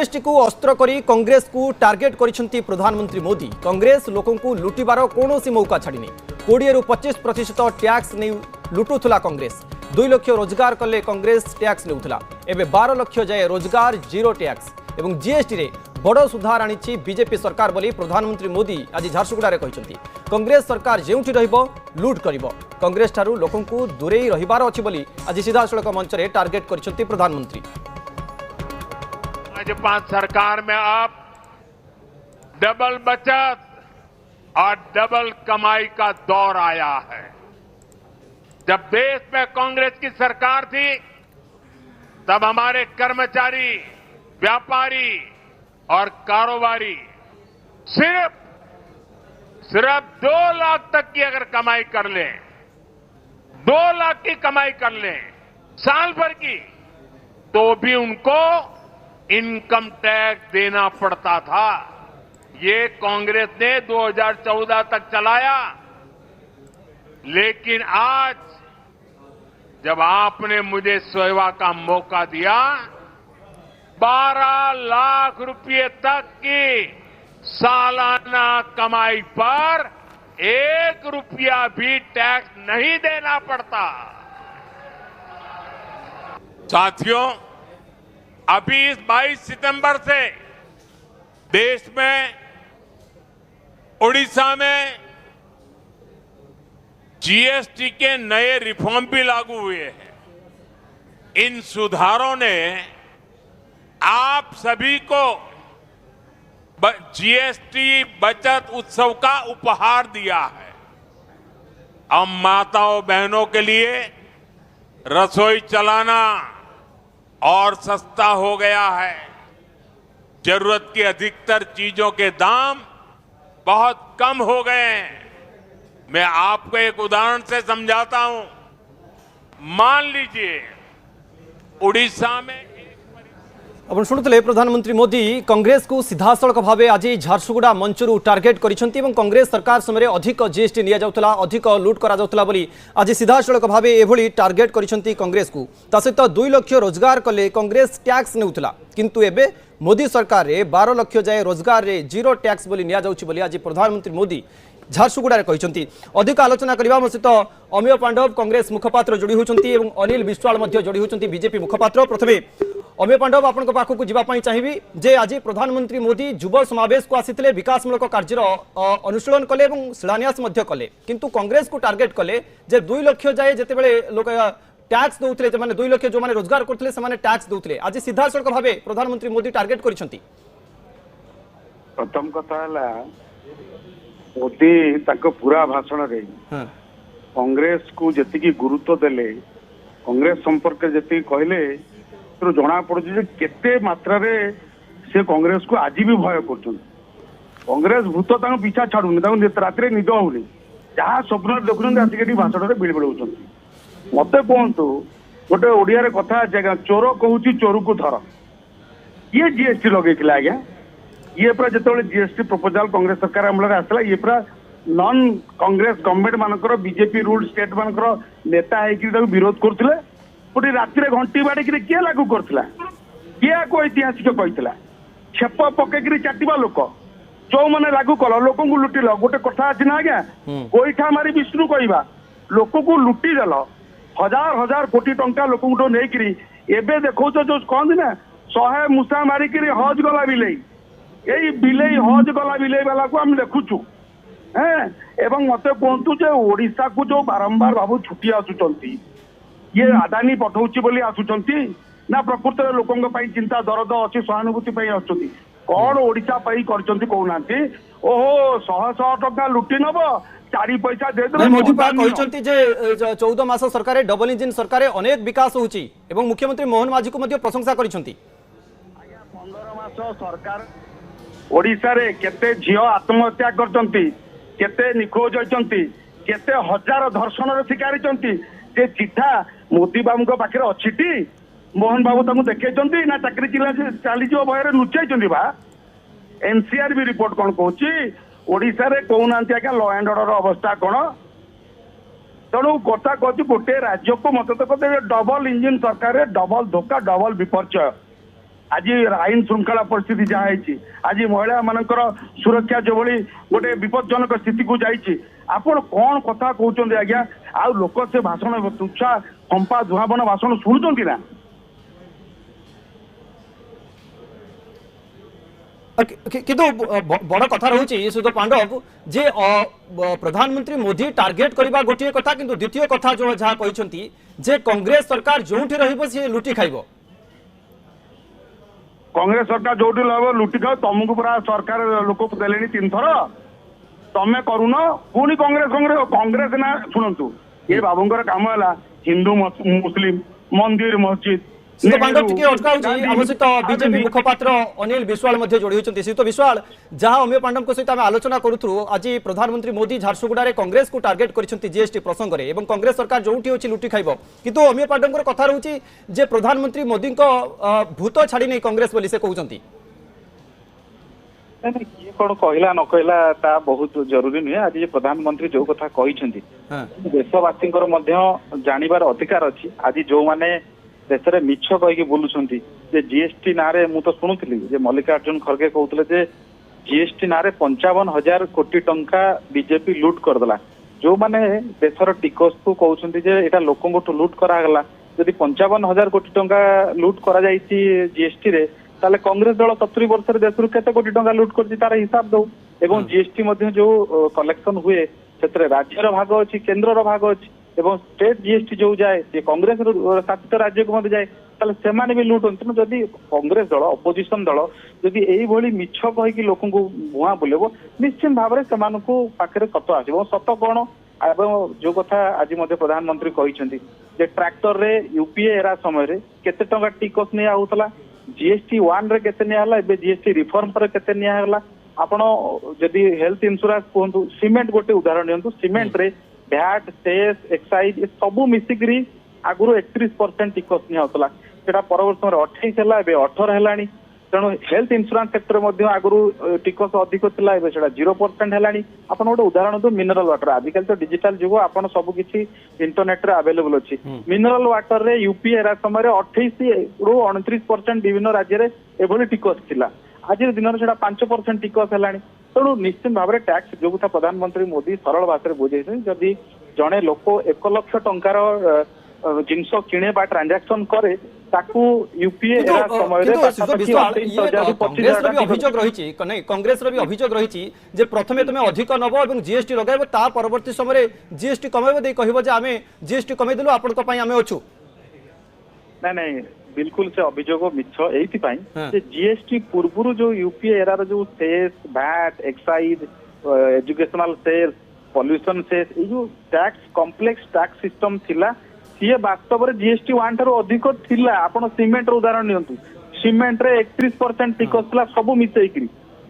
GST को अस्त्र करी कांग्रेस को टार्गेट करिसेंती प्रधानमंत्री मोदी। कांग्रेस लोकों को लुटिबार कौनसी मौका छाड़िनी। 20 रु 25% टैक्स नहीं लुटुला कांग्रेस। 2 लाख रोजगार कले कांग्रेस टैक्स नेउथला। एबे 12 लाख जाए रोजगार जीरो टैक्स एवं जीएसटी रे बड़ सुधार आनी बीजेपी सरकार बोली प्रधानमंत्री मोदी आज झारसुगुड़ा कहते। कांग्रेस सरकार जेउठी रहिबो लुट करिबो। कांग्रेस ठारू लोकों को दूरेई रहिबार अछि बोली आज सीधासळख मंच रे टार्गेट करिसेंती प्रधानमंत्री। भाजपा सरकार में अब डबल बचत और डबल कमाई का दौर आया है। जब देश में कांग्रेस की सरकार थी तब हमारे कर्मचारी, व्यापारी और कारोबारी सिर्फ 2 लाख तक की अगर कमाई कर लें, 2 लाख की कमाई कर लें साल भर की, तो भी उनको इनकम टैक्स देना पड़ता था। ये कांग्रेस ने 2014 तक चलाया। लेकिन आज जब आपने मुझे सेवा का मौका दिया, 12 लाख रुपए तक की सालाना कमाई पर 1 रुपया भी टैक्स नहीं देना पड़ता। साथियों, अभी इस 22 सितंबर से देश में, उड़ीसा में जीएसटी के नए रिफॉर्म भी लागू हुए हैं। इन सुधारों ने आप सभी को जीएसटी बचत उत्सव का उपहार दिया है। अब माताओं बहनों के लिए रसोई चलाना और सस्ता हो गया है। जरूरत की अधिकतर चीजों के दाम बहुत कम हो गए हैं। मैं आपको एक उदाहरण से समझाता हूं। मान लीजिए उड़ीसा में अपन शुणुले प्रधानमंत्री मोदी कांग्रेस को सीधासलख भाव आज झारसुगुड़ा मंचरू टार्गेट करिसेंती एवं कांग्रेस सरकार समय अधिक जीएसटी निया जाउतला, अधिक लुट करा जाउतला बोली आज सीधासलख भाव एभली टार्गेट करिसेंती कांग्रेस को। ता सहित 2 लाख रोजगार कले कांग्रेस टैक्स नेउतला, किंतु एबे मोदी सरकार रे 12 लाख जाए रोजगार रे जीरो टैक्स बोली निया जाउची बोली आज प्रधानमंत्री मोदी झारसुगुड़ा कहते। अधिक आलोचना करबा मो सहित अमीय पांडव कांग्रेस मुखपात्र जोड़ी होचंती एवं अनिल विश्वाल मध्य जोड़ी होचंती बीजेपी मुखपात्र। प्रथमे अमीय पांडव आपण पाखक जावाई चाहिए जे आज प्रधानमंत्री मोदी युव समावेश को आसीथिले, विकासमूलक कार्यर अनुशीलन कले और शिलान्यास कले, किंतु कांग्रेस को टार्गेट कले जे 2 लाख जाए जितेबाला लोक टैक्स दौले, 2 लाख जो मैंने रोजगार करते हैं टैक्स दौले, आज सीधासलख भाव प्रधानमंत्री मोदी टार्गेट करिसेंती। प्रथम कथा मोदी ताको पूरा भाषण रे कांग्रेस को जति गुरुत्व देले, कांग्रेस संपर्क जति कहले तो जना पड़े केते मात्रा रे से कांग्रेस को आज भी भय कर। कांग्रेस भूत पीछा छाड़ूनी, राति निद होनी, जहाँ स्वप्न देखुं आसिक भाषण में बिलबिल। मत कहतु गोटे ओडिया कथा चोर कहूँ चोर को थर। ये जीएसटी लगे आज्ञा, ये पूरा जो जीएसटी प्रपोजाल कांग्रेस सरकार अमल आसला, ये पूरा नॉन कांग्रेस गवर्नमेंट मानकर बीजेपी रूल स्टेट मानकर नेता है विरोध करते। गोटे राति घंटी बाड़ी किए लागू करता, किए को ऐतिहासिक कहला, छेप पकईकि चाटिबा लोक जो मैंने लागू कल लोक को लुटिल। गोटे कथा अच्छी ना आज्ञा, गोईठा मारी विष्णु कहवा, लोक को लुटी देल 1000 कोटी टंका लोक नहीं एवं देखो जो कहते ना 100 मूसा मारिक हज गला बिलई, यही बिलई हज गला बिलई वाला को आम देखुचु। एवं मत कहतु जे ओडिशा को जो बारंबार बाबू छुट्टी आसुचंती, ये अदानी पठाउची बोली आसुचंती ना प्रकृत में लोकों पाई चिंता दरद अच्छी सहानुभूति आसुचंती। कौन ओडिशा पाई करचंती कहउनांती। ओहो 100 टका लुटी नब 4 पैसा दे दे। मोदी कहते जे 14 मास सरकार डबल इंजिन सरकार अनेक विकास होची एवं मुख्यमंत्री मोहन माझी को मध्य प्रशंसा करिसंती। 15 मास सरकार ओडिशा रे केते झियो आत्महत्या करचंती, केते निखोज होचंती, केते हजार धर्षण रे शिकार होचंती। जे चिठा मोदी बाबू पाखे अच्छी मोहन बाबू तक देखते ना चाकरी चली भय लुचाई बा। एनसीआर भी रिपोर्ट कौन कहूँ ओडिशा रे कहूना आज्ञा लॉ एंड ऑर्डर अवस्था कौन। तेणु कथा कहूँ गोटे राज्य को मत तो कहते डबल इंजिन सरकार डबल धोखा डबल विपर्चय। आज आईन श्रृंखला परिस्थिति जहाँ है आज महिला मानकर सुरक्षा जो गोटे विपज्जनक स्थिति को जाइए आपण कौन कथा कहते आज्ञा आ लोक से भाषण तुच्छा कंपा धुआबन भाषण शुणुंट ना किंतु बड़ कथा रही सुध पांडव जे प्रधानमंत्री मोदी टार्गेट करबा गोटे कथा किंतु द्वितीय कथा जो जहाँ कहते जे कांग्रेस सरकार जोठी रहिबो से लुटी खाइबो कांग्रेस सरकार जो लुटी खाओ तुमको पूरा सरकार लोक देले 3 थर तमें करुन पुणी कांग्रेस कांग्रेस कांग्रेस ना शुणु ये बाबूंकर काम है हिंदू मुस्लिम मंदिर मस्जिद सीतो पांडव टिके अटकाउछि आम सहित बीजेपी मुखपात्र अनिल विश्वाल मध्ये जोड़ी होइछन्ति सीतो विश्वाल जहाँ अमिय पांडव सहित आम आलोचना करूथु आज प्रधानमंत्री मोदी झारसुगुड़ा कांग्रेस को टार्गेट करिसेंति जीएसटी प्रसंग रे एवं कांग्रेस सरकार जोठी होछि लुटी खाइबो किंतु अमिय पांडव कथा रहउछि जे प्रधानमंत्री मोदी को भूत छाड़ी नै कांग्रेस बोली से कहउछन्ति किए कौन कहला न कहला ता बहुत जरूरी नुहे आज प्रधानमंत्री जो कथा कहते देशवासी जानिबार अधिकार अच्छी आज जो माने देश में मिछ कहीकि बुलूं जीएसटी ना मु तो शुणुली मल्लिकार्जुन खड़गे कहते जीएसटी ना 55,000 कोटी टंका बीजेपी लुट करदेला जो माने देशर टिकस को कहते लोक लुट करागला जदि 55,000 कोटी टंका लुट करा जीएसटी रे ताले कांग्रेस दल 70 वर्ष देश केते कोटी टंका लुट कर तार हिसाब दो एवं जीएसटी जो कलेक्शन हुए से राज्यर भाग अच्छी केन्द्र भाग अच्छी एवं स्टेट जीएसटी जो जाए सी कांग्रेस शासित राज्य को जाए ताले सेमाने भी लुट तेणु जदि कांग्रेस दल अपोजिशन दल जदि यही मिछ कहीकि लोक भुआ बुलेब निश्चित भाव में पाखे सत आसो सत कौन एवं जो कथा आज प्रधानमंत्री कहते ट्रैक्टर रे यूपीए एरा समय केते टंका टिकस निया होतला जीएसटी 1 रे केते निया हला एबे जीएसटी रिफॉर्म पर केते निया हला आपण जदि हेल्थ इंश्योरेंस कहतु सीमेंट गोटे उदाहरण नियंतु सीमेंट रे भैट सेस एक्साइज सबू मिसिकरी आगुरी 31% टिकस निया होतला सेटा परवर्ती समय 28 हला एबे 18 हेलानी तेणु हेल्थ इंश्योरेंस सेक्टर मध्य आगुरी टिकस अधिक थिला एबे सेटा 0% हेलानी आपण गोटे उदाहरण दो मिनरल वाटर आजिकल तो डिजिटल जुग आपण सब किछि इंटरनेट रे अवेलेबल अछि मिनरल वाटर रे यूपी एरा समय 28 रु 29% विभिन्न राज्य रे एभली टिकस थिला आज दिन में 5% टिकस है तेणु निश्चित भाव में टैक्स जो कथा प्रधानमंत्री मोदी सरल भाषा में बुझे जदि जड़े लोक 1 लाख टंकार जिनस किणे बा ट्रांजैक्शन करे ताकू यूपीए कांग्रेस भी अभियोग रही प्रथमे तुम अधिक नब और जीएसटी लगाइब ता परवर्ती समय जीएसटी कमेब कहब आम जीएसटी कमेदेलु आपण अच्छू ना बिल्कुल से अभियोग मिछ एथि जीएसटी पूर्व जो यूपीए एरार जो cess VAT excise educational cess pollution cess ये जो टैक्स कॉम्प्लेक्स टैक्स सिस्टम थिला सी वास्तव में जीएसटी 1 ठाରୁ अधिक थिला आपण सीमेंट उदाहरण नियंतु सीमेंट रे 31% टिकस थिला सब मिसेइकरी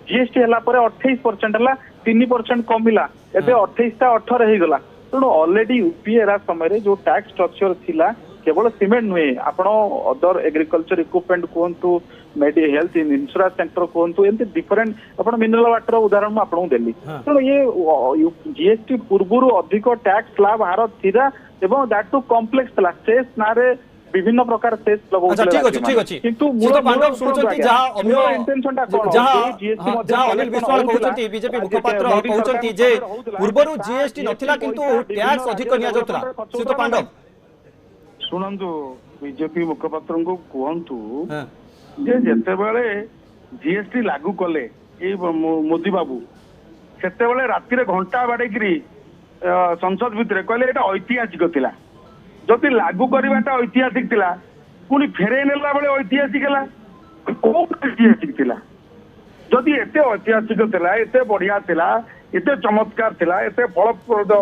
जीएसटी हला पर 28% हला 3% कमिला एबे 28 ता 18 हे गला तेणु ऑलरेडी यूपीए एरा समय जो टैक्स स्ट्रक्चर थिला केवल सीमेंट नुहे आपण अदर एग्रीकल्चर इक्विपमेंट कहतु हेल्थ इंश्योरेंस सेक्टर कहतु एमती डिफरेंट आप मिनरल वाटर उदाहरण आपको देली तेणु ये जीएसटी पूर्व अधिक टैक्स स्लैब हार थिरा एवं दैट टू कॉम्प्लेक्स थिला सेस नारे विभिन्न प्रकार सेस अच्छा ठीक अछि ठीक अछि किंतु सीतो पांडव सुनचंती जहां अमिय इंटेंशन ता कोन जहां अनिल विश्वाल कहउचंती बीजेपी मुखपात्र कहउचंती जे पूर्वरु जीएसटी नथिला किंतु टैक्स अधिक निया जतला सीतो पांडव शुणु बीजेपी मुखपात्र को कहतु जेते बेले जीएसटी लागू कले मोदी बाबू सेते बेले राति रे घंटा बाड़ेकरी संसद भितर कहले एटा ऐतिहासिक थिला जदि लागू करवाटा ऐतिहासिक थिला पुणी फेरे नेला बेले ऐतिहासिक हला कोन ऐतिहासिक थिला जदि एते ऐतिहासिक थिला एते बढ़िया थिला एते चमत्कार थिला एते फलप्रद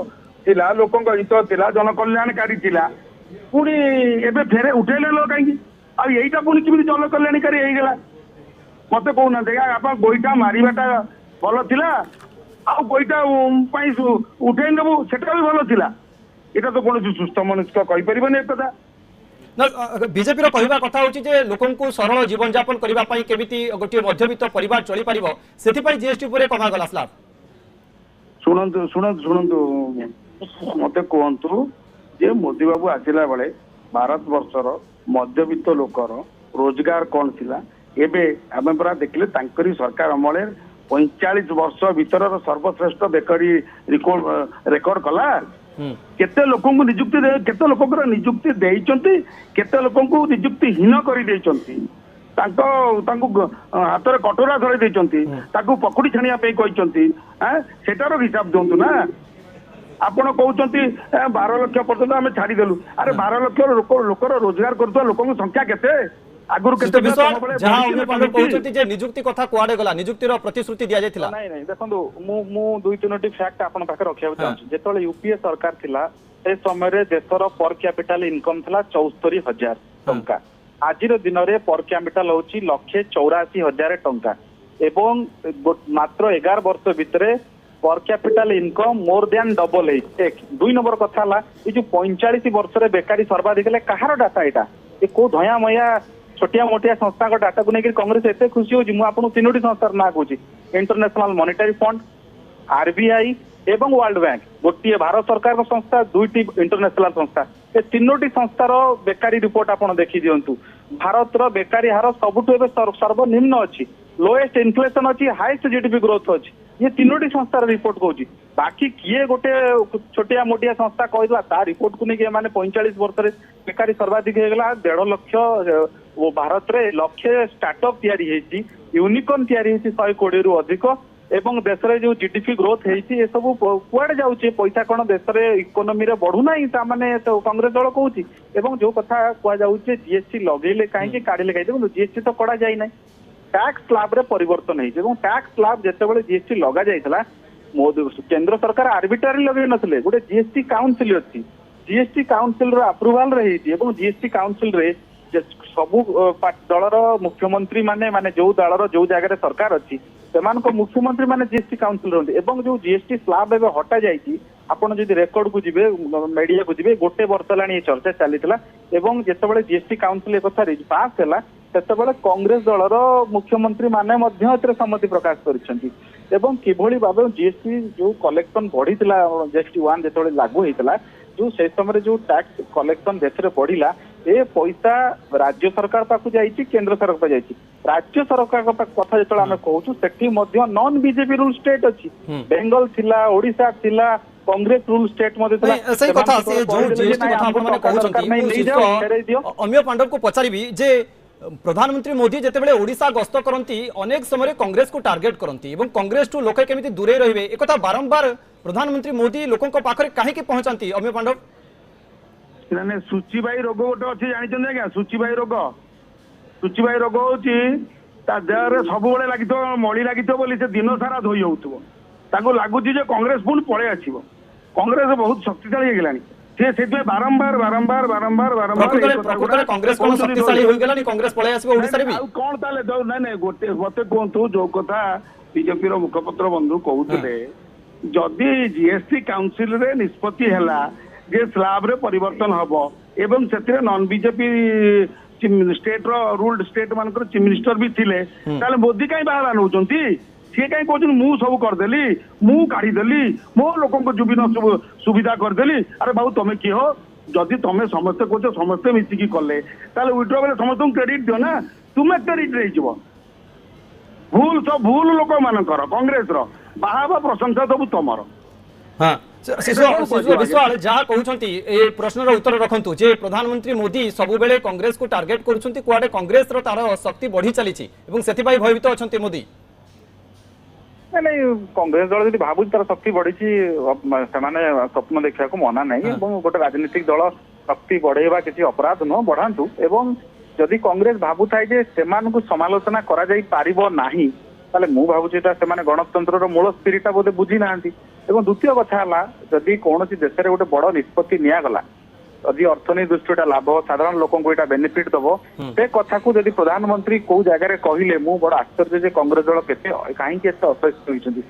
थिला लोकंक हित थिला जनकल्याणकारी थिला पुणी एबे फेरे उठेले लो कहीं आ एटा पुणी किबि जन कल्याणकारी हे गेला मते कहू ना देखा आप गोईटा मारिबाटा भल थिला आ गोईटा पई उठेन देबो सेटा भी भल थिला एटा तो कोन सुस्थ मनुष्य कहि परिबने एक कथा ना बीजेपी रो कहबा कथा होची जे लोकन को सरल जीवन यापन करबा पई केमिति गोटे मध्यवित्त परिवार चली परिबो सेति पई जीएसटी ऊपर कमा गला स्लैब शुणंतु मते कहंतु जे मोदी बाबू आसिला बेले भारत वर्षर मध्यवित्त लोकर रोजगार कौन थिला ଏବେ ଆମେ ପରା ଦେଖିଲେ ତାଙ୍କରି ସରକାର ଅମଳରେ 45 ବର୍ଷ ଭିତରର ସର୍ବଶ୍ରେଷ୍ଠ ବେକାରୀ ରେକର୍ଡ କଲା। କେତେ ଲୋକଙ୍କୁ ନିଯୁକ୍ତି କେତେ ଲୋକଙ୍କର ନିଯୁକ୍ତି ଦେଇଛନ୍ତି, କେତେ ଲୋକଙ୍କୁ ନିଯୁକ୍ତି ହୀନ କରିଦେଇଛନ୍ତି, ତାଙ୍କୁ ହାତରେ କଟୋରା ଧରି ଦେଇଛନ୍ତି, ତାକୁ ପକୁଡି ଛାଣିବା ପାଇଁ କହିଛନ୍ତି। ସେଟାର ହିସାବ ଦିଅନ୍ତୁ ନା। ଆପଣ କହୁଛନ୍ତି 12 ଲକ୍ଷ ପର୍ଯ୍ୟନ୍ତ ଆମେ ଛାଡିଦେଲୁ। ଆରେ 12 ଲକ୍ଷ ଲୋକର ରୋଜଗାର କରୁଥିବା ଲୋକଙ୍କ ସଂଖ୍ୟା କେତେ? ଆଗରୁ କେତେ? ନିଯୁକ୍ତି କଥା କୁଆଡେ ଗଲା? ନିଯୁକ୍ତିର ପ୍ରତିଶ୍ରୁତି ଦିଆଯାଇଥିଲା। ନାଇଁ ଦେଖନ୍ତୁ, ମୁଁ 2-3ଟି ଫ୍ୟାକ୍ଟ ଆପଣଙ୍କ ପାଖରେ ରଖିବାକୁ ଚାହୁଁଛି। ଯେତେବେଳେ ୟୁପିଏ ସରକାର ଥିଲା ସେ ସମୟରେ ଦେଶର ପର କ୍ୟାପିଟାଲ ଇନକମ ଥିଲା 74,000 ଟଙ୍କା। ଆଜିର ଦିନରେ ପର କ୍ୟାପିଟାଲ ହଉଛି 1,84,000 ଟଙ୍କା ଏବଂ ମାତ୍ର 11 ବର୍ଷ ଭିତରେ ପର କ୍ୟାପିଟାଲ ଇନକମ ମୋର ଦ୍ୟାନ ଡବଲ ହେଇଛି। 2 ନମ୍ବର କଥା ହେଲା, ଏ ଯୋଉ 45 ବର୍ଷରେ ବେକାରୀ ସର୍ବାଧିକ ହେଲେ କାହାର ଡାଟା ଏଇଟା? ଏ କୋଉ ଧୟା ମୟା ଛୋଟିଆ ମୋଟିଆ ସଂସ୍ଥାଙ୍କ ଡାଟାକୁ ନେଇକି କଂଗ୍ରେସ ଏତେ ଖୁସି ହଉଛି? ମୁଁ ଆପଣଙ୍କୁ 3ଟି ସଂସ୍ଥାର ନାଁ କହୁଛି। ଇଣ୍ଟରନ୍ୟାସନାଲ ମନିଟାରୀ ଫଣ୍ଡ, ଆରବିଆଇ ଏବଂ ୱାର୍ଲଡ ବ୍ୟାଙ୍କ। ଗୋଟିଏ ଭାରତ ସରକାରଙ୍କ ସଂସ୍ଥା, 2ଟି ଇଣ୍ଟରନ୍ୟାସନାଲ ସଂସ୍ଥା। ଏ 3ଟି ସଂସ୍ଥାର ବେକାରୀ ରିପୋର୍ଟ ଆପଣ ଦେଖି ଦିଅନ୍ତୁ। ଭାରତର ବେକାରୀ ହାର ସବୁଠୁ ଏବେ ସର୍ବନିମ୍ନ ଅଛି, ଲୋଏଷ୍ଟ ଇନଫ୍ଲେସନ ଅଛି, ହାଇଏଷ୍ଟ ଜିଡିପି ଗ୍ରୋଥ ଅଛି। ये 3टी संस्थार रिपोर्ट कहूँ। बाकी किए गोटे छोटिया मोटिया संस्था कहला ता रिपोर्ट को नहीं माने 45 वर्ष बेकारी सर्वाधिक होगा 1.5 लाख भारत रे लक्ष्य स्टार्टअप तैयारी होती, यूनिकॉर्न तैयारी होती 120 रु अधिक एवं देश रे जो जीडीपी ग्रोथ होती ये सब कुआडे जाउछे पैसा कोन देश रे इकोनॉमी रे बढ़ू नाही ता माने तो कांग्रेस दल कहूची। एवं जो कथा कुआ जाउछे जीएसटी लगेले काहे काढिले काहे देखो जीएसटी तो कड़ा जाई नाही, टैक्स स्लैब रे परिवर्तन होइछ एवं टैक्स स्लैब जेतेबेले जीएसटी लगा जाइतला केंद्र सरकार आर्बिट्रारी लगे नथिले, गोटे जीएसटी काउंसिल अछि, जीएसटी काउंसिल रो अप्रूवल रे हेछि एवं जीएसटी काउंसिल रे सबु दलर मुख्यमंत्री माने जो दलर जो जगह सरकार अछि सेमानको मुख्यमंत्री माने जीएसटी काउंसिल रहନ୍ତି एवं जो जीएसटी स्लैब एबे हटा जाइछि आपण जदि रेकॉर्ड को जिबे मीडिया को जिबे गोटे वर्ष लानी चर्चा चलीतला एवं जेतेबेले जीएसटी काउंसिल एकथा पास हैला सेतेबेले कांग्रेस दलर मुख्यमंत्री माने मध्य एतरे सम्मति प्रकाश करिसेंती एवं किभଳି भाबे जीएसटी जो कलेक्शन बढ़ीतिला जीएसटी 1 जेतेबेले लागू हेतिला जो से समय जो टैक्स कलेक्शन देश रे बढ़िला ए पैसा राज्य सरकार पाकु जाइछि केंद्र सरकार पाकु जाइछि। राज्य सरकार कथा जेतले हम कहूछु सेठी मध्य नॉन बीजेपी रूल स्टेट अछि, बेंगल थिला, ओडिसा थिला, कांग्रेस रूल स्टेट मध्ये थिला। सही कथा से जो जीएसटी कथा आपण माने कहउछंती अमिय पांडव को पचारिबी जे प्रधानमंत्री मोदी जेतेबेले ओडिशा गस्त करंती अनेक समय कांग्रेस को टार्गेट करंती एवं कांग्रेस टू लोके केमिति दूरे रहिबे ए कथा बारंबार प्रधानमंत्री मोदी लोकन को पाखरे काहे के पहुंचांती। अमिय पांडव ना सूचीबाई रोग गोटे अच्छी जानते आज्ञा, सूचीबाई रोग होची ता देह सब लगी मली लगी से दिन सारा धोई होता लगुच कांग्रेस पुणी पलि आसो। कांग्रेस बहुत शक्तिशाली हो गलानी से बारंबार बारंबार बारंबार बारंबार कांग्रेस कौन शक्तिशाली हो गलानी कांग्रेस पलि आसो ओडिसा रे भी कौन ताले ना ना गोटे मते कहतु जो कथा बीजेपी रो मुखपत्र बंधु कहते जदि जीएसटी काउंसिल रे निष्पत्ति हैला जे स्लैब रे परिवर्तन हबो एवं सेतिरे नॉन बीजेपी स्टेट रो रूल्ड स्टेट मानकर चीफ मिनिस्टर भी थिले ताले मोदी काई बाहर आनुचंती से काई कहउछन मु सब कर देली मु काढी देली मो लोकन को जुबिन सुविधा कर देली। अरे बाबू तमे की हो जदि तमे समस्त कहछ समस्त मिसी की करले ताले विड्रॉ बेले समस्त क्रेडिट दियो ना, तुमे क्रेडिट रे जिवो भूल सब भूल लोक मानकर कांग्रेस रो बाहाबा प्रशंसा सब तमर। हाँ विश्वाल जहाँ कहते ये प्रश्न उत्तर रखु जे प्रधानमंत्री मोदी सबु बेले कांग्रेस को टार्गेट करुछंती कुआडे कांग्रेस रो तार शक्ति बढ़ी चली से भयभीत अच्छा मोदी नहीं कांग्रेस दल जी भावुँ तार शक्ति बढ़ी स्वप्न देखा मना नहीं गोटे राजनीतिक दल शक्ति बढ़ेवा किसी अपराध नुह बढ़ातु एवं जदि कांग्रेस भावु थाए समालोचना करा जाई पारिबो नाही ताले मु भावुची गणतंत्र मूल स्पिरिटा बोधे बुझी ना। द्वितीय कथा जदि कौन देश में गोटे बड़ निष्पत्ति निगला जदि अर्थनीति दृष्टि लाभ साधारण लोक को बेनिफिट दब से कथा को जदि प्रधानमंत्री कौ जगह कहले मु बड़ आश्चर्य कांग्रेस दल कहीं असहिष्णु होती